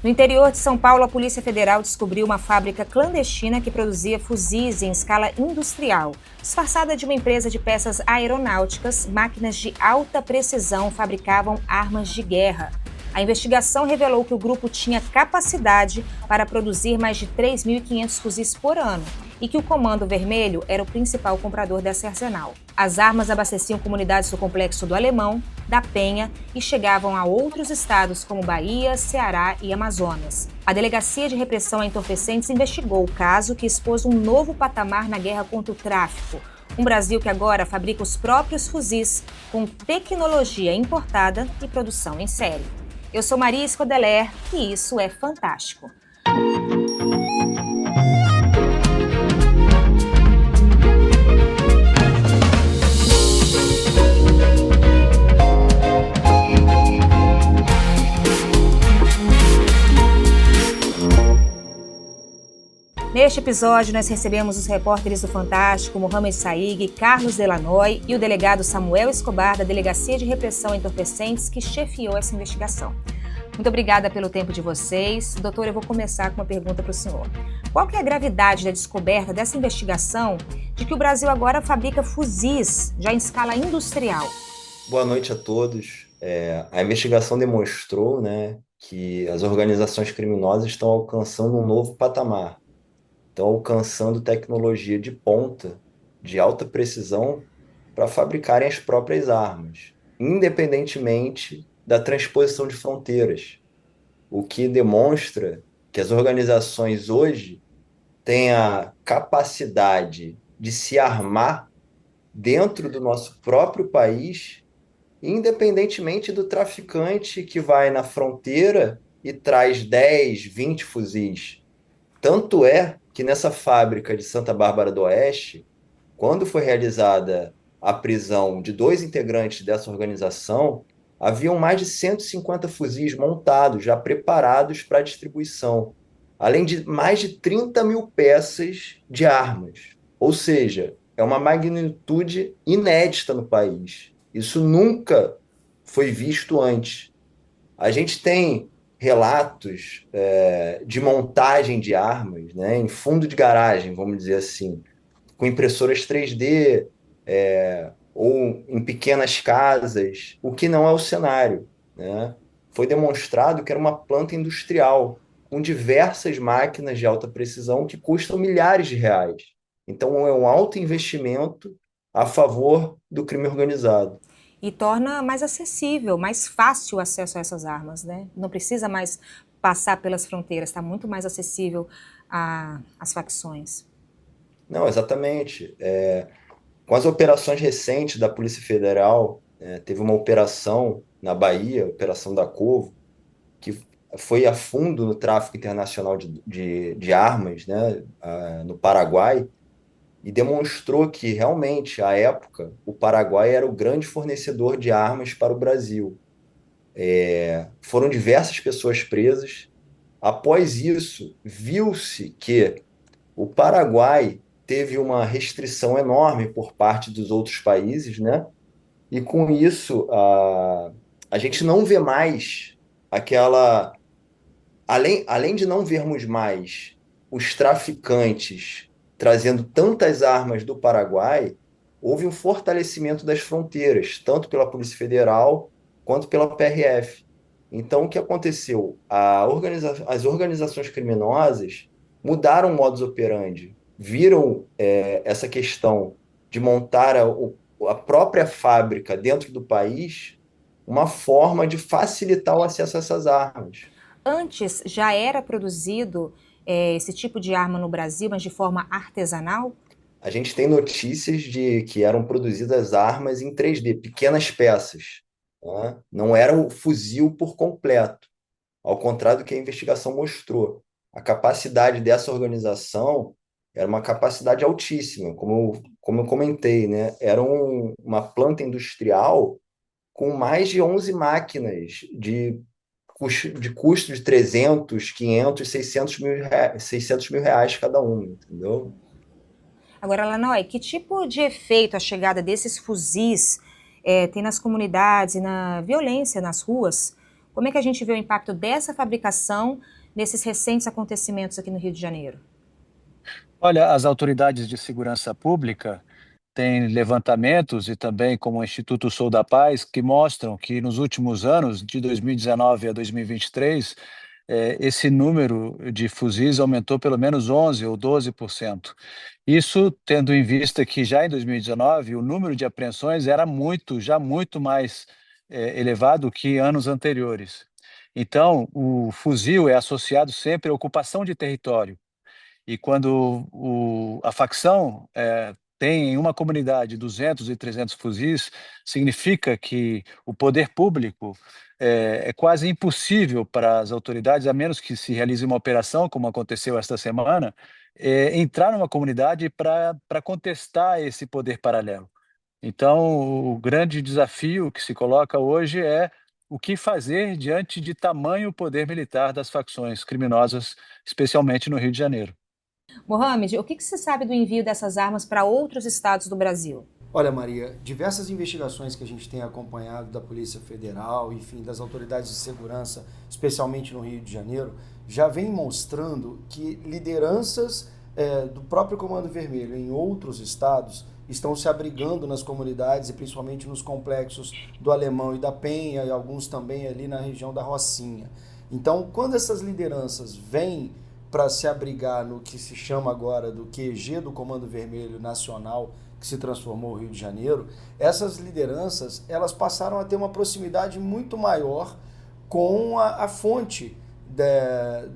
No interior de São Paulo, a Polícia Federal descobriu uma fábrica clandestina que produzia fuzis em escala industrial. Disfarçada de uma empresa de peças aeronáuticas, máquinas de alta precisão fabricavam armas de guerra. A investigação revelou que o grupo tinha capacidade para produzir mais de 3.500 fuzis por ano e que o Comando Vermelho era o principal comprador desse arsenal. As armas abasteciam comunidades do Complexo do Alemão, da Penha e chegavam a outros estados como Bahia, Ceará e Amazonas. A Delegacia de Repressão a Entorpecentes investigou o caso que expôs um novo patamar na guerra contra o tráfico. Um Brasil que agora fabrica os próprios fuzis com tecnologia importada e produção em série. Eu sou Maria Escodeler e isso é fantástico. Neste episódio, nós recebemos os repórteres do Fantástico, Mohamed Saig, Carlos Delanoy e o delegado Samuel Escobar, da Delegacia de Repressão a Entorpecentes, que chefiou essa investigação. Muito obrigada pelo tempo de vocês. Doutor, eu vou começar com uma pergunta para o senhor. Qual que é a gravidade da descoberta dessa investigação de que o Brasil agora fabrica fuzis já em escala industrial? Boa noite a todos. A investigação demonstrou, que as organizações criminosas estão alcançando um novo patamar. Estão alcançando tecnologia de ponta, de alta precisão, para fabricarem as próprias armas, independentemente da transposição de fronteiras. O que demonstra que as organizações hoje têm a capacidade de se armar dentro do nosso próprio país, independentemente do traficante que vai na fronteira e traz 10, 20 fuzis. Tanto é que nessa fábrica de Santa Bárbara do Oeste, quando foi realizada a prisão de 2 integrantes dessa organização, haviam mais de 150 fuzis montados, já preparados para distribuição, além de mais de 30 mil peças de armas. Ou seja, é uma magnitude inédita no país. Isso nunca foi visto antes. A gente tem relatos de montagem de armas, em fundo de garagem, vamos dizer assim, com impressoras 3D, ou em pequenas casas, o que não é o cenário, né? Foi demonstrado que era uma planta industrial, com diversas máquinas de alta precisão que custam milhares de reais. Então, é um alto investimento a favor do crime organizado. E torna mais acessível, mais fácil o acesso a essas armas, né? Não precisa mais passar pelas fronteiras, está muito mais acessível às facções. Não, exatamente. Com as operações recentes da Polícia Federal, teve uma operação na Bahia, Operação da Corvo, que foi a fundo no tráfico internacional de armas, no Paraguai, e demonstrou que realmente, à época, o Paraguai era o grande fornecedor de armas para o Brasil. Foram diversas pessoas presas. Após isso, viu-se que o Paraguai teve uma restrição enorme por parte dos outros países, né? E com isso, a gente não vê mais aquela. Além de não vermos mais os traficantes trazendo tantas armas do Paraguai, houve um fortalecimento das fronteiras, tanto pela Polícia Federal quanto pela PRF. Então, o que aconteceu? As organizações criminosas mudaram o modus operandi, viram essa questão de montar a própria fábrica dentro do país uma forma de facilitar o acesso a essas armas. Antes já era produzido esse tipo de arma no Brasil, mas de forma artesanal? A gente tem notícias de que eram produzidas armas em 3D, pequenas peças, né? Não era o fuzil por completo, ao contrário do que a investigação mostrou. A capacidade dessa organização era uma capacidade altíssima, como eu comentei, né? Era uma planta industrial com mais de 11 máquinas de custo de 300, 500, 600 mil reais cada uma, entendeu? Agora, Lanoy, que tipo de efeito a chegada desses fuzis tem nas comunidades e na violência nas ruas Como é que a gente vê o impacto dessa fabricação nesses recentes acontecimentos aqui no Rio de Janeiro? Olha, as autoridades de segurança pública têm levantamentos e também como o Instituto Sou da Paz que mostram que nos últimos anos, de 2019 a 2023, esse número de fuzis aumentou pelo menos 11 ou 12%. Isso tendo em vista que já em 2019 o número de apreensões era já muito mais elevado que anos anteriores. Então, o fuzil é associado sempre à ocupação de território. E quando a facção tem em uma comunidade 200 e 300 fuzis, significa que o poder público é quase impossível para as autoridades, a menos que se realize uma operação, como aconteceu esta semana, entrar numa comunidade para contestar esse poder paralelo. Então, o grande desafio que se coloca hoje é o que fazer diante de tamanho poder militar das facções criminosas, especialmente no Rio de Janeiro. Mohamed, o que se sabe do envio dessas armas para outros estados do Brasil? Olha, Maria, diversas investigações que a gente tem acompanhado da Polícia Federal, enfim, das autoridades de segurança, especialmente no Rio de Janeiro, já vem mostrando que lideranças do próprio Comando Vermelho em outros estados estão se abrigando nas comunidades e principalmente nos complexos do Alemão e da Penha e alguns também ali na região da Rocinha. Então, quando essas lideranças vêm para se abrigar no que se chama agora do QG do Comando Vermelho Nacional, que se transformou o Rio de Janeiro, essas lideranças elas passaram a ter uma proximidade muito maior com a fonte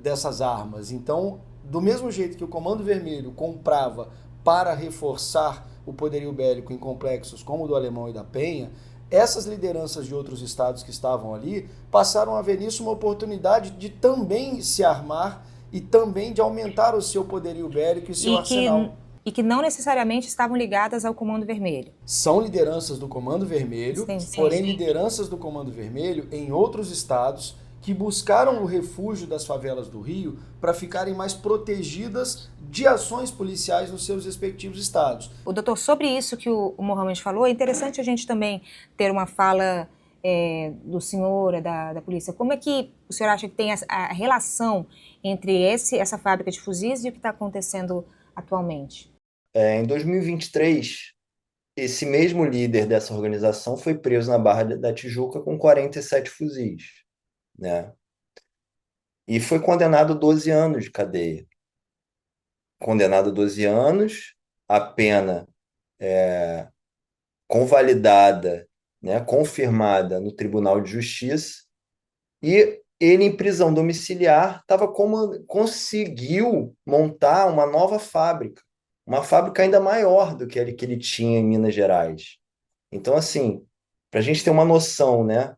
dessas armas. Então, do mesmo jeito que o Comando Vermelho comprava para reforçar o poderio bélico em complexos como o do Alemão e da Penha, essas lideranças de outros estados que estavam ali passaram a ver nisso uma oportunidade de também se armar e também de aumentar o seu poderio bélico e seu arsenal. E que não necessariamente estavam ligadas ao Comando Vermelho. São lideranças do Comando Vermelho, sim. Porém lideranças do Comando Vermelho em outros estados que buscaram o refúgio das favelas do Rio para ficarem mais protegidas de ações policiais nos seus respectivos estados. O doutor, sobre isso que o Mohamed falou, é interessante a gente também ter uma fala do senhor, da polícia. Como é que o senhor acha que tem a relação entre essa fábrica de fuzis e o que está acontecendo atualmente? Em 2023, esse mesmo líder dessa organização foi preso na Barra da Tijuca com 47 fuzis, né? E foi condenado a 12 anos de cadeia. Condenado a 12 anos, a pena convalidada, né, confirmada no Tribunal de Justiça, e ele, em prisão domiciliar, conseguiu montar uma nova fábrica, uma fábrica ainda maior do que ele tinha em Minas Gerais. Então, assim, para a gente ter uma noção, né?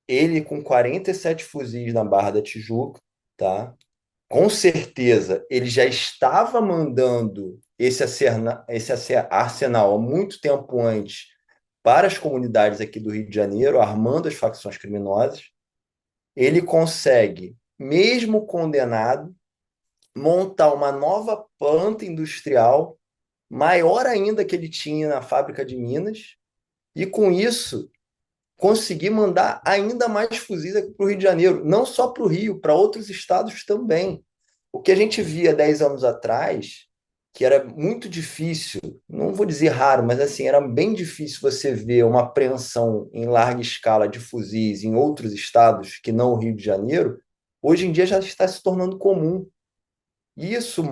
Ele com 47 fuzis na Barra da Tijuca, tá? Com certeza ele já estava mandando esse arsenal há muito tempo antes para as comunidades aqui do Rio de Janeiro, armando as facções criminosas. Ele consegue, mesmo condenado, montar uma nova planta industrial, maior ainda que ele tinha na fábrica de Minas, e com isso conseguir mandar ainda mais fuzis aqui para o Rio de Janeiro, não só para o Rio, para outros estados também. O que a gente via 10 anos atrás, que era muito difícil, não vou dizer raro, mas assim, era bem difícil você ver uma apreensão em larga escala de fuzis em outros estados que não o Rio de Janeiro, hoje em dia já está se tornando comum. E isso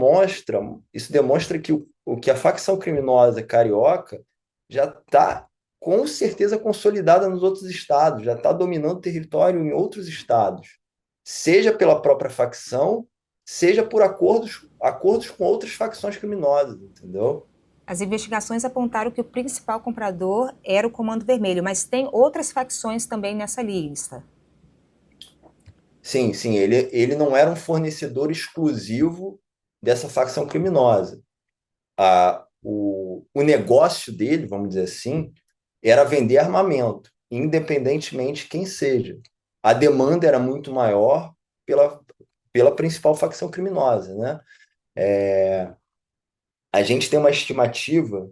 demonstra que o que a facção criminosa carioca já está com certeza consolidada nos outros estados, já está dominando território em outros estados, seja pela própria facção, seja por acordos com outras facções criminosas, entendeu? As investigações apontaram que o principal comprador era o Comando Vermelho, mas tem outras facções também nessa lista. Sim, ele não era um fornecedor exclusivo dessa facção criminosa. O negócio dele, vamos dizer assim, era vender armamento, independentemente de quem seja. A demanda era muito maior pela principal facção criminosa, né? A gente tem uma estimativa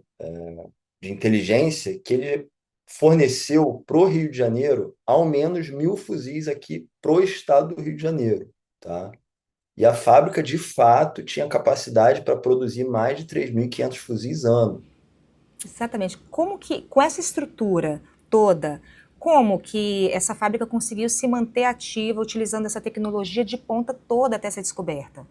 de inteligência que forneceu para o Rio de Janeiro ao menos 1.000 fuzis aqui para o estado do Rio de Janeiro, tá? E a fábrica, de fato, tinha capacidade para produzir mais de 3.500 fuzis ano. Exatamente. Como que, com essa estrutura toda, como que essa fábrica conseguiu se manter ativa utilizando essa tecnologia de ponta toda até essa descoberta?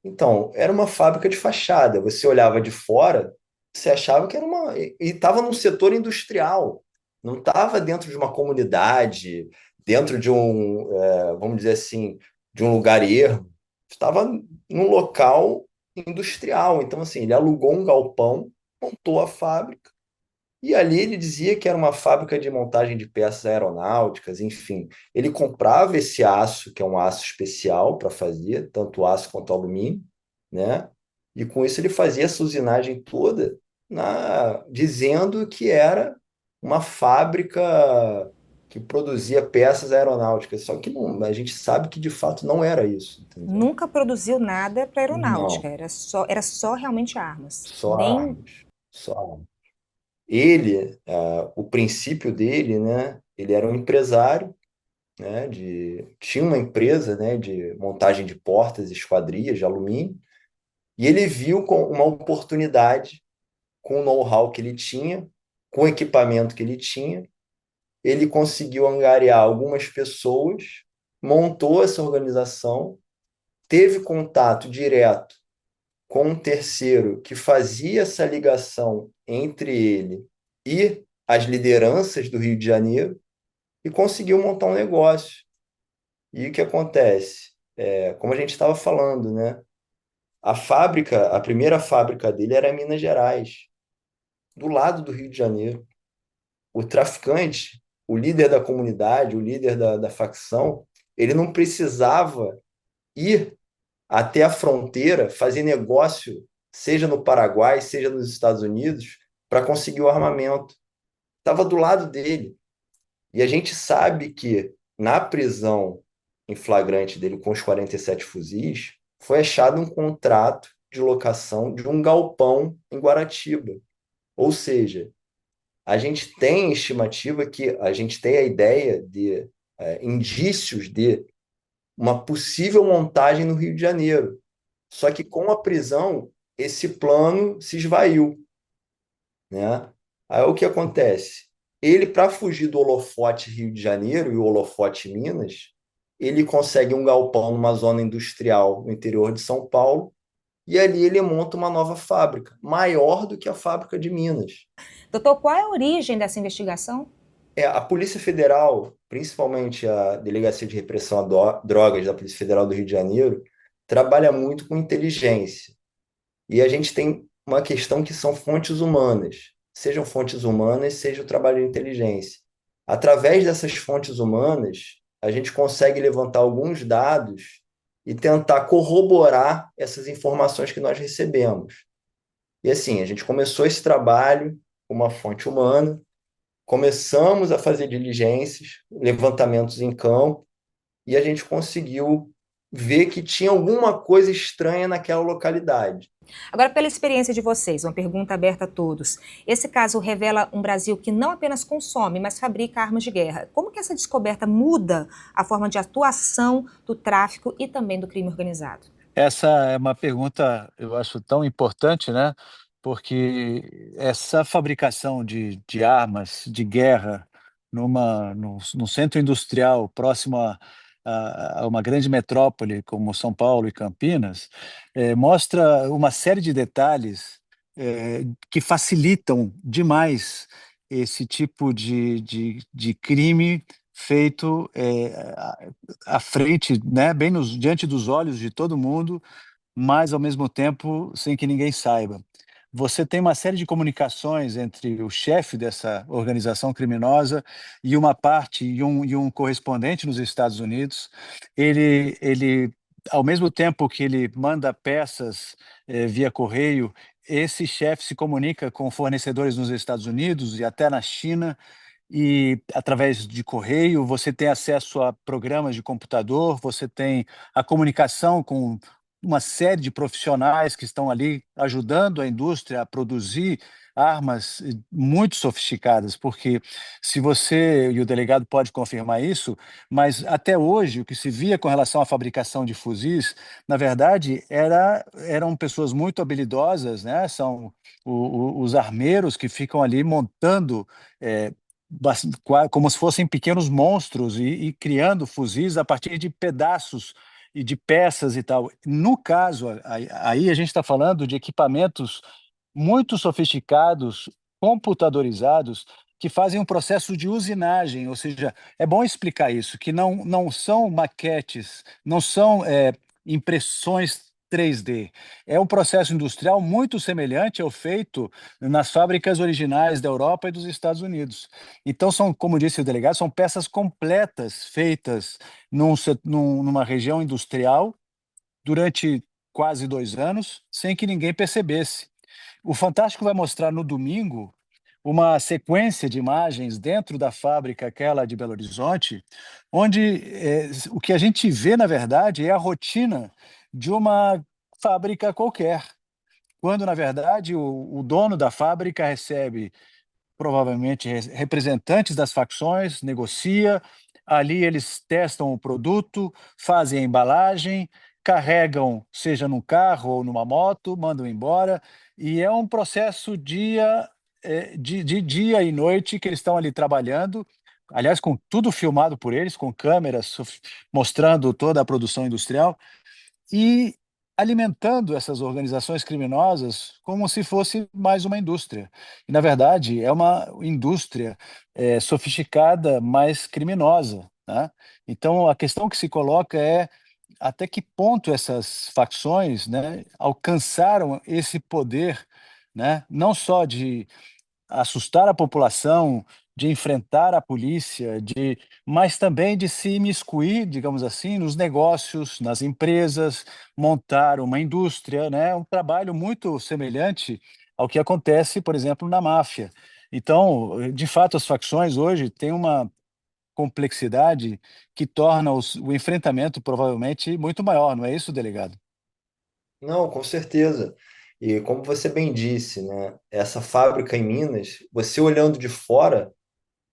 Então, era uma fábrica de fachada. Você olhava de fora, você achava que era uma. E estava num setor industrial, não estava dentro de uma comunidade, dentro de um, vamos dizer assim, de um lugar ermo. Estava num local industrial. Então, assim, ele alugou um galpão, montou a fábrica. E ali ele dizia que era uma fábrica de montagem de peças aeronáuticas, enfim. Ele comprava esse aço, que é um aço especial para fazer, tanto aço quanto alumínio, né? E com isso ele fazia essa usinagem toda dizendo que era uma fábrica que produzia peças aeronáuticas. Só que não, a gente sabe que de fato não era isso, entendeu? Nunca produziu nada para aeronáutica, Não, era só realmente armas. só Nem armas, só armas. Ele, o princípio dele, né? Ele era um empresário, né? Tinha uma empresa, né? De montagem de portas e esquadrias de alumínio, e ele viu com uma oportunidade, com o know-how que ele tinha, com o equipamento que ele tinha, ele conseguiu angariar algumas pessoas, montou essa organização, teve contato direto com um terceiro que fazia essa ligação entre ele e as lideranças do Rio de Janeiro e conseguiu montar um negócio. E o que acontece? Como a gente estava falando, né? A primeira fábrica dele era em Minas Gerais, do lado do Rio de Janeiro. O traficante, o líder da comunidade, o líder da facção, ele não precisava ir até a fronteira, fazer negócio, seja no Paraguai, seja nos Estados Unidos, para conseguir o armamento. Estava do lado dele. E a gente sabe que na prisão em flagrante dele com os 47 fuzis, foi achado um contrato de locação de um galpão em Guaratiba. Ou seja, a gente tem estimativa que a gente tem a ideia de indícios de uma possível montagem no Rio de Janeiro. Só que com a prisão, esse plano se esvaiu, né? Aí o que acontece? Ele, para fugir do holofote Rio de Janeiro e o holofote Minas, ele consegue um galpão numa zona industrial no interior de São Paulo e ali ele monta uma nova fábrica, maior do que a fábrica de Minas. Doutor, qual é a origem dessa investigação? A Polícia Federal, principalmente a Delegacia de Repressão a Drogas da Polícia Federal do Rio de Janeiro, trabalha muito com inteligência. E a gente tem uma questão que são fontes humanas, sejam fontes humanas, seja o trabalho de inteligência. Através dessas fontes humanas, a gente consegue levantar alguns dados e tentar corroborar essas informações que nós recebemos. E assim, a gente começou esse trabalho com uma fonte humana, começamos a fazer diligências, levantamentos em campo, e a gente conseguiu ver que tinha alguma coisa estranha naquela localidade. Agora, pela experiência de vocês, uma pergunta aberta a todos. Esse caso revela um Brasil que não apenas consome, mas fabrica armas de guerra. Como que essa descoberta muda a forma de atuação do tráfico e também do crime organizado? Essa é uma pergunta, eu acho, tão importante, né? Porque essa fabricação de armas de guerra num centro industrial próximo a uma grande metrópole como São Paulo e Campinas, mostra uma série de detalhes que facilitam demais esse tipo de crime feito à frente, né, bem diante dos olhos de todo mundo, mas ao mesmo tempo sem que ninguém saiba. Você tem uma série de comunicações entre o chefe dessa organização criminosa e uma parte e um correspondente nos Estados Unidos. Ele, ao mesmo tempo que ele manda peças via correio, esse chefe se comunica com fornecedores nos Estados Unidos e até na China, e através de correio você tem acesso a programas de computador, você tem a comunicação com uma série de profissionais que estão ali ajudando a indústria a produzir armas muito sofisticadas, porque se você, e o delegado pode confirmar isso, mas até hoje o que se via com relação à fabricação de fuzis, na verdade, eram pessoas muito habilidosas, né? São os armeiros que ficam ali montando como se fossem pequenos monstros e criando fuzis a partir de pedaços e de peças e tal. No caso, aí a gente está falando de equipamentos muito sofisticados, computadorizados, que fazem um processo de usinagem, ou seja, é bom explicar isso, que não são maquetes, não são impressões 3D. É um processo industrial muito semelhante ao feito nas fábricas originais da Europa e dos Estados Unidos. Então, são, como disse o delegado, são peças completas feitas numa região industrial durante quase 2 anos, sem que ninguém percebesse. O Fantástico vai mostrar no domingo uma sequência de imagens dentro da fábrica, aquela de Belo Horizonte, onde o que a gente vê, na verdade, é a rotina de uma fábrica qualquer, quando, na verdade, o dono da fábrica recebe provavelmente representantes das facções, negocia, ali eles testam o produto, fazem a embalagem, carregam, seja num carro ou numa moto, mandam embora, e é um processo de dia e noite que eles estão ali trabalhando, aliás, com tudo filmado por eles, com câmeras mostrando toda a produção industrial, e alimentando essas organizações criminosas como se fosse mais uma indústria. E, na verdade, é uma indústria sofisticada, mas criminosa, né? Então, a questão que se coloca é até que ponto essas facções, né, alcançaram esse poder, né, não só de assustar a população, de enfrentar a polícia, mas também de se imiscuir, digamos assim, nos negócios, nas empresas, montar uma indústria, né? Um trabalho muito semelhante ao que acontece, por exemplo, na máfia. Então, de fato, as facções hoje têm uma complexidade que torna o enfrentamento provavelmente muito maior, não é isso, delegado? Não, com certeza. E como você bem disse, né, essa fábrica em Minas, você olhando de fora,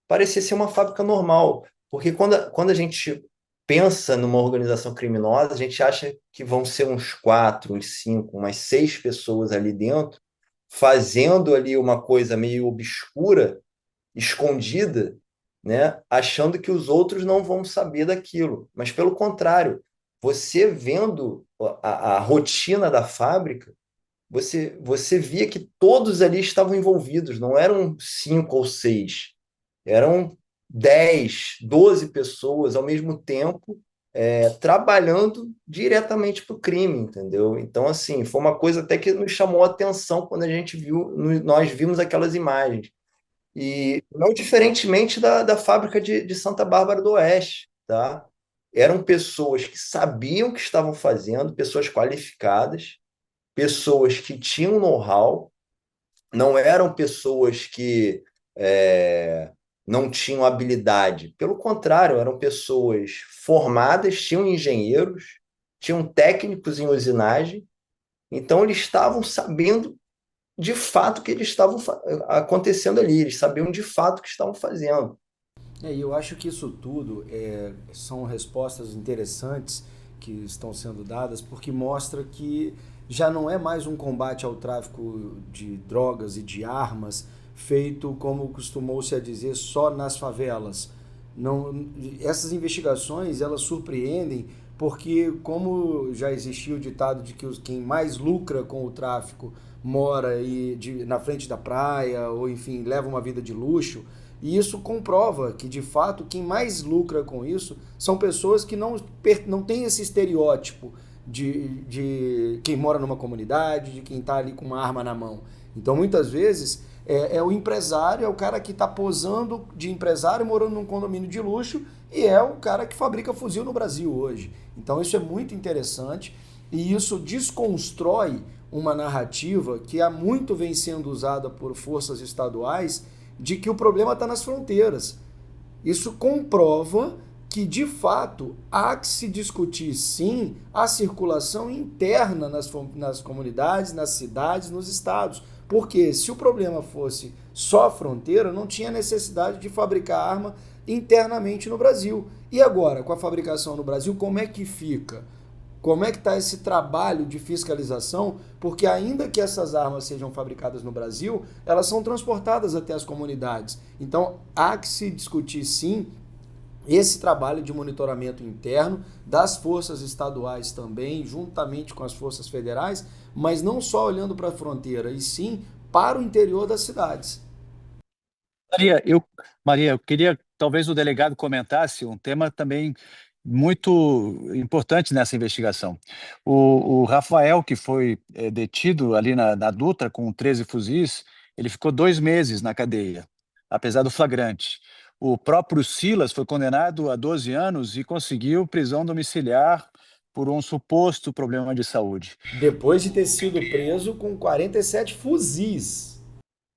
parecia ser uma fábrica normal, porque quando a gente pensa numa organização criminosa, a gente acha que vão ser uns quatro, uns cinco, umas seis pessoas ali dentro, fazendo ali uma coisa meio obscura, escondida, né? Achando que os outros não vão saber daquilo. Mas, pelo contrário, você vendo a rotina da fábrica, você via que todos ali estavam envolvidos, não eram cinco ou seis, eram 10, 12 pessoas ao mesmo tempo, trabalhando diretamente para o crime, entendeu? Então, assim, foi uma coisa até que nos chamou a atenção quando a gente viu, nós vimos aquelas imagens. E não diferentemente da fábrica de Santa Bárbara do Oeste, tá? Eram pessoas que sabiam o que estavam fazendo, pessoas qualificadas, pessoas que tinham know-how, não eram pessoas que não tinham habilidade. Pelo contrário, eram pessoas formadas, tinham engenheiros, tinham técnicos em usinagem, então eles estavam sabendo de fato o que eles estavam acontecendo ali, eles sabiam de fato o que estavam fazendo. E eu acho que isso tudo são respostas interessantes que estão sendo dadas, porque mostra que já não é mais um combate ao tráfico de drogas e de armas feito, como costumou-se a dizer, só nas favelas. Não, essas investigações, elas surpreendem porque, como já existia o ditado de que quem mais lucra com o tráfico mora na frente da praia, ou enfim, leva uma vida de luxo, e isso comprova que, de fato, quem mais lucra com isso são pessoas que não têm esse estereótipo de quem mora numa comunidade, de quem está ali com uma arma na mão. Então, muitas vezes, é o empresário, é o cara que está posando de empresário, morando num condomínio de luxo, e é o cara que fabrica fuzil no Brasil hoje. Então, isso é muito interessante, e isso desconstrói uma narrativa que há muito vem sendo usada por forças estaduais de que o problema está nas fronteiras. Isso comprova que, de fato, há que se discutir, sim, a circulação interna nas comunidades, nas cidades, nos estados, Porque se o problema fosse só a fronteira, não tinha necessidade de fabricar arma internamente no Brasil. E agora, com a fabricação no Brasil, como é que fica? Como é que está esse trabalho de fiscalização? Porque ainda que essas armas sejam fabricadas no Brasil, elas são transportadas até as comunidades. Então, há que se discutir, sim, esse trabalho de monitoramento interno das forças estaduais também, juntamente com as forças federais, mas não só olhando para a fronteira, e sim para o interior das cidades. Maria, eu queria talvez o delegado comentasse um tema também muito importante nessa investigação. O Rafael, que foi detido ali na Dutra com 13 fuzis, ele ficou 2 meses na cadeia, apesar do flagrante. O próprio Silas foi condenado a 12 anos e conseguiu prisão domiciliar por um suposto problema de saúde. Depois de ter sido preso com 47 fuzis.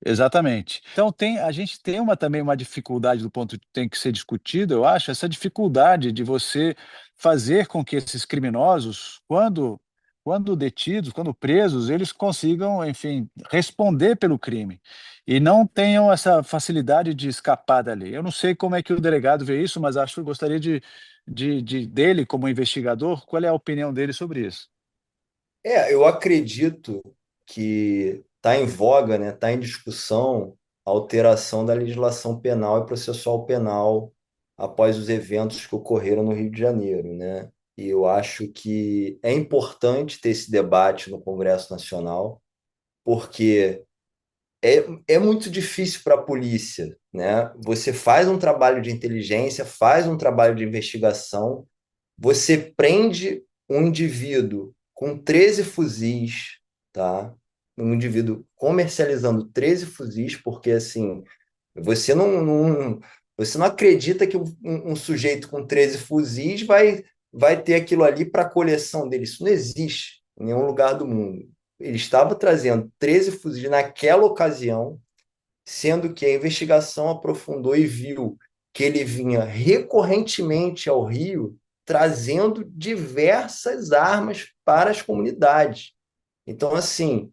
Exatamente. Então a gente tem também uma dificuldade do ponto que tem que ser discutido, eu acho, essa dificuldade de você fazer com que esses criminosos, quando detidos, quando presos, eles consigam, enfim, responder pelo crime e não tenham essa facilidade de escapar da lei. Eu não sei como é que o delegado vê isso, mas acho que eu gostaria dele, como investigador, qual é a opinião dele sobre isso? Eu acredito que está em voga, né, está em discussão a alteração da legislação penal e processual penal após os eventos que ocorreram no Rio de Janeiro, né? E eu acho que é importante ter esse debate no Congresso Nacional, porque é muito difícil para a polícia, né? Você faz um trabalho de inteligência, faz um trabalho de investigação, você prende um indivíduo com 13 fuzis, tá? Um indivíduo comercializando 13 fuzis, porque assim, você você não acredita que um sujeito com 13 fuzis vai ter aquilo ali para a coleção dele. Isso não existe em nenhum lugar do mundo. Ele estava trazendo 13 fuzis naquela ocasião, sendo que a investigação aprofundou e viu que ele vinha recorrentemente ao Rio trazendo diversas armas para as comunidades. Então, assim,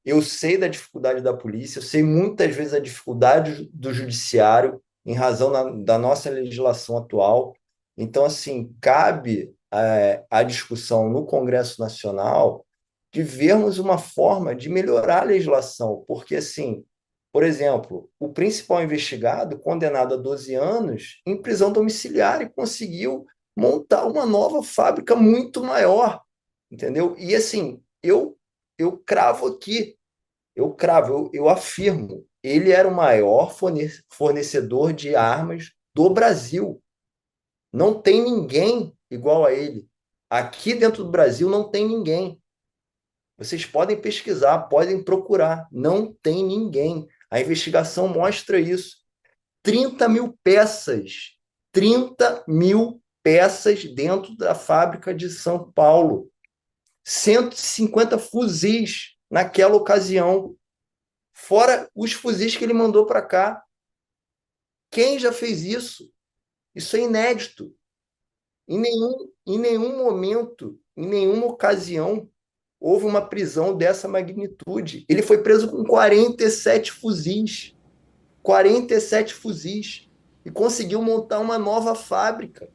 eu sei da dificuldade da polícia, eu sei muitas vezes a dificuldade do judiciário em razão da nossa legislação atual. Então, assim, cabe a discussão no Congresso Nacional de vermos uma forma de melhorar a legislação, porque, assim, por exemplo, o principal investigado, condenado a 12 anos, em prisão domiciliar e conseguiu montar uma nova fábrica muito maior, entendeu? E, assim, eu cravo aqui, eu afirmo, ele era o maior fornecedor de armas do Brasil. Não tem ninguém igual a ele. Aqui dentro do Brasil não tem ninguém. Vocês podem pesquisar, podem procurar. Não tem ninguém. A investigação mostra isso. 30 mil peças. 30 mil peças dentro da fábrica de São Paulo. 150 fuzis naquela ocasião. Fora os fuzis que ele mandou para cá. Quem já fez isso? Isso é inédito. Em nenhum momento, em nenhuma ocasião, houve uma prisão dessa magnitude. Ele foi preso com 47 fuzis. 47 fuzis. E conseguiu montar uma nova fábrica.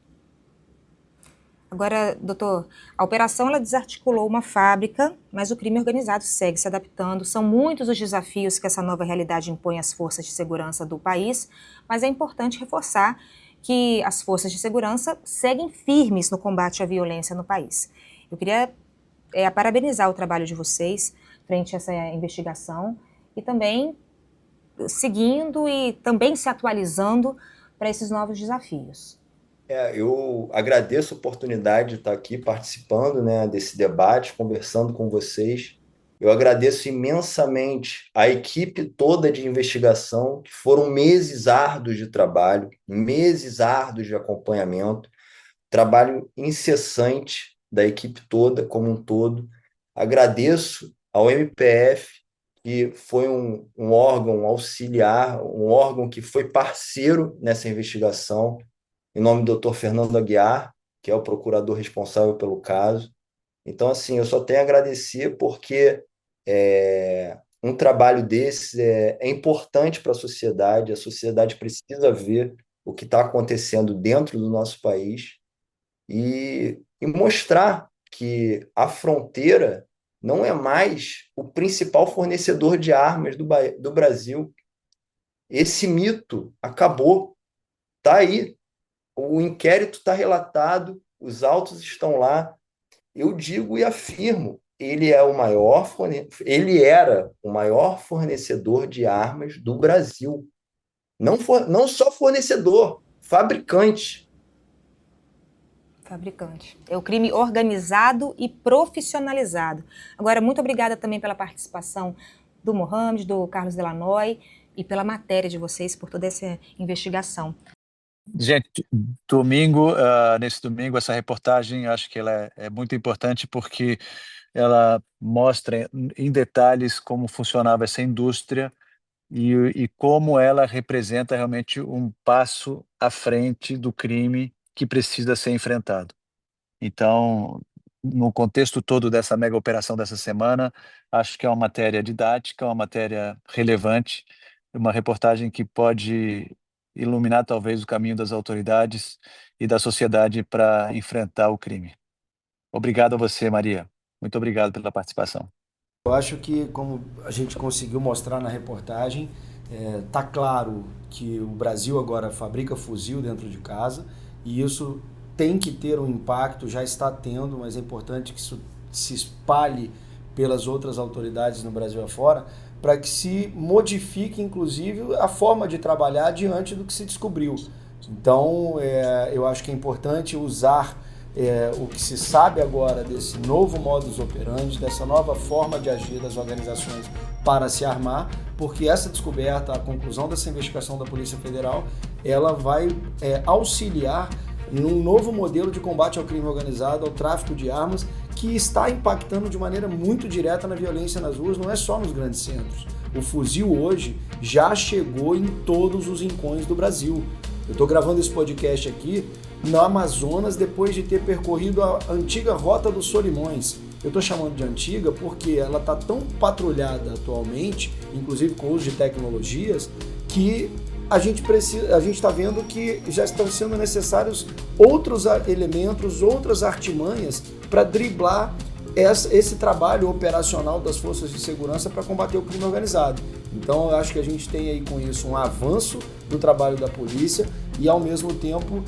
Agora, doutor, a operação ela desarticulou uma fábrica, mas o crime organizado segue se adaptando. São muitos os desafios que essa nova realidade impõe às forças de segurança do país, mas é importante reforçar que as forças de segurança seguem firmes no combate à violência no país. Eu queria parabenizar o trabalho de vocês frente a essa investigação e também seguindo e também se atualizando para esses novos desafios. Eu agradeço a oportunidade de estar aqui participando, né, desse debate, conversando com vocês. Eu agradeço imensamente a equipe toda de investigação, que foram meses árduos de trabalho, meses árduos de acompanhamento, trabalho incessante da equipe toda como um todo. Agradeço ao MPF, que foi um órgão auxiliar, um órgão que foi parceiro nessa investigação, em nome do Dr. Fernando Aguiar, que é o procurador responsável pelo caso. Então, assim, eu só tenho a agradecer porque Um trabalho desse é importante para a sociedade precisa ver o que está acontecendo dentro do nosso país e mostrar que a fronteira não é mais o principal fornecedor de armas do Brasil. Esse mito acabou, está aí. O inquérito está relatado, os autos estão lá. Eu digo e afirmo, ele era o maior fornecedor de armas do Brasil. Não só fornecedor, fabricante. Fabricante. É o crime organizado e profissionalizado. Agora, muito obrigada também pela participação do Mohamed, do Carlos Delanoy e pela matéria de vocês, por toda essa investigação. Gente, nesse domingo, essa reportagem, acho que ela é muito importante porque ela mostra em detalhes como funcionava essa indústria e como ela representa realmente um passo à frente do crime que precisa ser enfrentado. Então, no contexto todo dessa mega operação dessa semana, acho que é uma matéria didática, uma matéria relevante, uma reportagem que pode iluminar talvez o caminho das autoridades e da sociedade para enfrentar o crime. Obrigado a você, Maria. Muito obrigado pela participação. Eu acho que, como a gente conseguiu mostrar na reportagem, tá claro que o Brasil agora fabrica fuzil dentro de casa e isso tem que ter um impacto, já está tendo, mas é importante que isso se espalhe pelas outras autoridades no Brasil afora, para que se modifique, inclusive, a forma de trabalhar diante do que se descobriu. Então, eu acho que é importante usar o que se sabe agora desse novo modus operandi, dessa nova forma de agir das organizações para se armar, porque essa descoberta, a conclusão dessa investigação da Polícia Federal, ela vai auxiliar num novo modelo de combate ao crime organizado, ao tráfico de armas, que está impactando de maneira muito direta na violência nas ruas, não é só nos grandes centros. O fuzil hoje já chegou em todos os rincões do Brasil. Eu estou gravando esse podcast aqui no Amazonas depois de ter percorrido a antiga Rota dos Solimões. Eu estou chamando de antiga porque ela está tão patrulhada atualmente, inclusive com o uso de tecnologias, que a gente está vendo que já estão sendo necessários outros elementos, outras artimanhas para driblar esse trabalho operacional das forças de segurança para combater o crime organizado. Então eu acho que a gente tem aí com isso um avanço do trabalho da polícia e ao mesmo tempo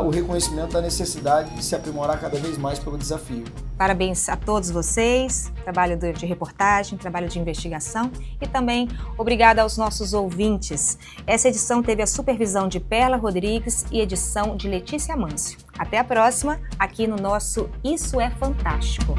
o reconhecimento da necessidade de se aprimorar cada vez mais pelo desafio. Parabéns a todos vocês, trabalho de reportagem, trabalho de investigação e também obrigada aos nossos ouvintes. Essa edição teve a supervisão de Perla Rodrigues e edição de Letícia Mâncio. Até a próxima, aqui no nosso Isso é Fantástico.